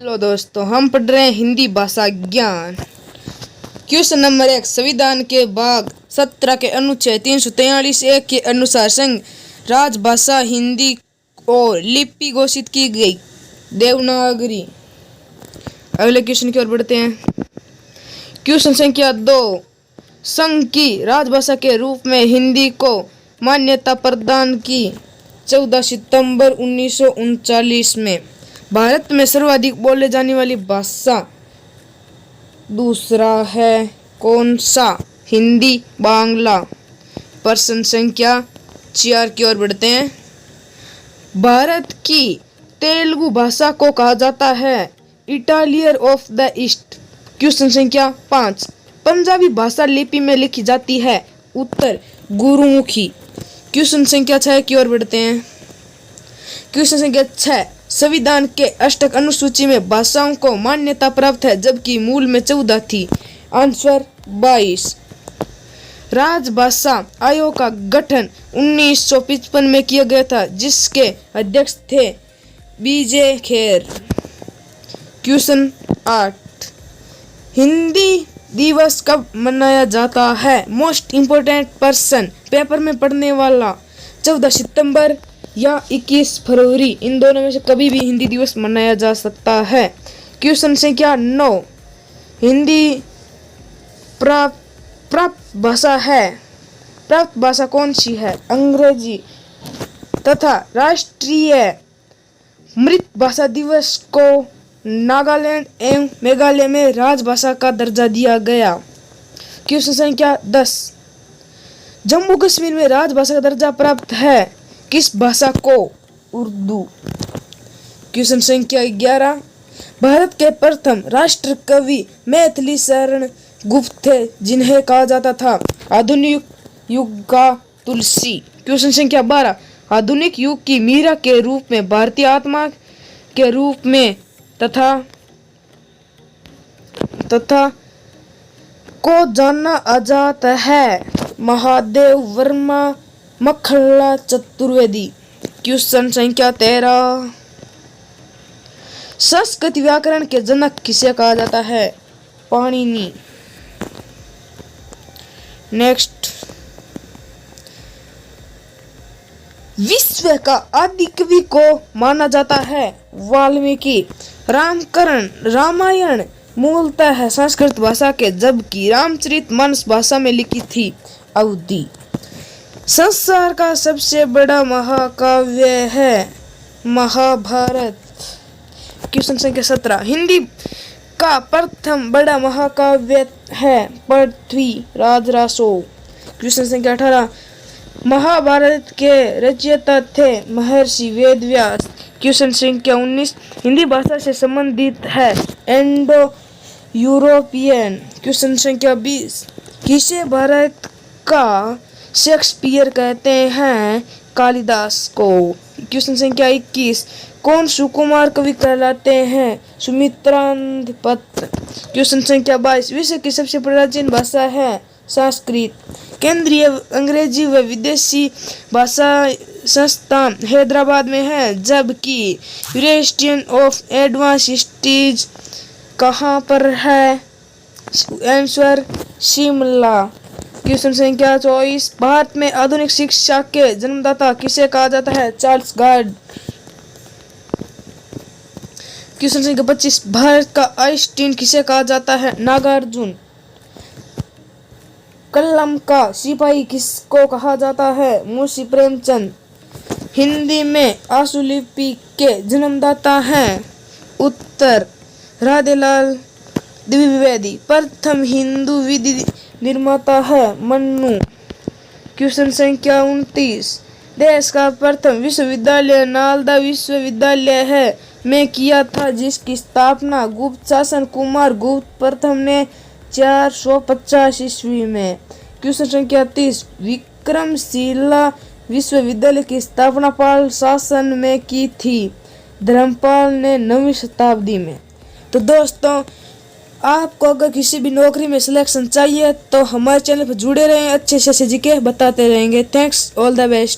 Hello दोस्तों, हम पढ़ रहे हैं हिंदी भाषा ज्ञान। Question number 1। संविधान के भाग 17 के अनुच्छेद 343(1) के अनुसार संघ राजभाषा हिंदी और लिपि घोषित की गई देवनागरी। अगले क्वेश्चन की ओर बढ़ते हैं। क्वेश्चन संख्या 2। संघ की राजभाषा के रूप में हिंदी को मान्यता प्रदान की 14 सितंबर 1939 में। भारत में सर्वाधिक बोले जाने वाली भाषा दूसरा है कौन सा? हिंदी, बांग्ला। प्रश्न संख्या 4 की ओर बढ़ते हैं। भारत की तेलुगु भाषा को कहा जाता है Italian of the east. Question संख्या 5। पंजाबी भाषा लिपि में लिखी जाती है उत्तर गुरुमुखी। क्वेश्चन संख्या 6 की ओर बढ़ते हैं। क्वेश्चन संख्या 6। संविधान के अष्टक अनुसूची में भाषाओं को मान्यता प्राप्त है जबकि मूल में 14 थी। आंसर 22। राजभाषा आयोग का गठन 1955 में किया गया था जिसके अध्यक्ष थे बीजे खेर। क्वेश्चन 8। हिंदी दिवस कब मनाया जाता है? मोस्ट इम्पोर्टेंट पर्सन पेपर में पढ़ने वाला 14 सितंबर या 21 फरवरी, इन दोनों में से कभी भी हिंदी दिवस मनाया जा सकता है। क्वेश्चन संख्या 9। हिंदी प्राप्त भाषा है। प्राप्त भाषा कौन सी है? अंग्रेजी तथा राष्ट्रीय मृत भाषा दिवस को नागालैंड एवं मेघालय में राजभाषा का दर्जा दिया गया। क्वेश्चन संख्या 10। जम्मू कश्मीर में राजभाषा का दर्जा प्राप्त है किस भाषा को? उर्दू। क्वेश्चन संख्या 11। भारत के प्रथम राष्ट्र कवि मैथिली शरण गुप्त थे जिन्हें कहा जाता था आधुनिक युग का तुलसी। क्वेश्चन संख्या 12। आधुनिक युग की मीरा के रूप में, भारतीय आत्मा के रूप में तथा को जाना जाता है महादेव वर्मा मखल्ला चतुर्वेदी। क्वेश्चन संख्या 13। संस्कृत व्याकरण के जनक किसे कहा जाता है? पाणिनि। नेक्स्ट। विश्व का आदि कवि को माना जाता है वाल्मीकि। रामायण मूलतः संस्कृत भाषा के जबकि रामचरितमानस भाषा में लिखी थी अवधी। संसार का सबसे बड़ा महाकाव्य है महाभारत। क्वेश्चन संख्या 17। हिंदी का प्रथम बड़ा महाकाव्य है पृथ्वीराज रासो। क्वेश्चन संख्या 18। महाभारत के रचयिता थे महर्षि वेदव्यास। क्वेश्चन संख्या 19। हिंदी भाषा से संबंधित है इंडो यूरोपियन। क्वेश्चन संख्या 20। किसे भारत का शेक्सपियर कहते हैं? कालिदास को। क्वेश्चन संख्या 21। कौन सुकुमार कवि कहलाते हैं? सुमित्रांधपत्र। क्वेश्चन संख्या 22। विश्व की सबसे प्राचीन भाषा है संस्कृत। केंद्रीय अंग्रेजी व विदेशी भाषा संस्थान हैदराबाद में है जबकि यूनिवर्सिटी ऑफ एडवांस स्टडीज कहाँ पर है? आंसर शिमला। क्वेश्चन संख्या 24। भारत में आधुनिक शिक्षा के जन्मदाता किसे कहा जाता है? Charles guard. क्वेश्चन संख्या 25। भारत का आइंस्टीन किसे कहा जाता है? नागार्जुन। कलम का सिपाही किसको कहा जाता है? मुंशी प्रेमचंद। हिंदी में आशुलिपि के जन्मदाता हैं उत्तर राधेलाल द्विवेदी। प्रथम हिंदू विधि निर्माता है मन्नू। क्वेश्चन संख्या 29। देश का प्रथम विश्वविद्यालय नालंदा विश्वविद्यालय है में किया था जिसकी स्थापना गुप्त शासक कुमार गुप्त प्रथम ने 450 ईस्वी में। क्वेश्चन संख्या 30। विक्रमशिला विश्वविद्यालय की स्थापना पाल शासन में की थी धर्मपाल ने 9वीं शताब्दी में। तो दोस्तों, आपको अगर किसी भी नौकरी में सिलेक्शन चाहिए तो हमारे चैनल पर जुड़े रहें, अच्छे से जीके बताते रहेंगे। Thanks, all the best.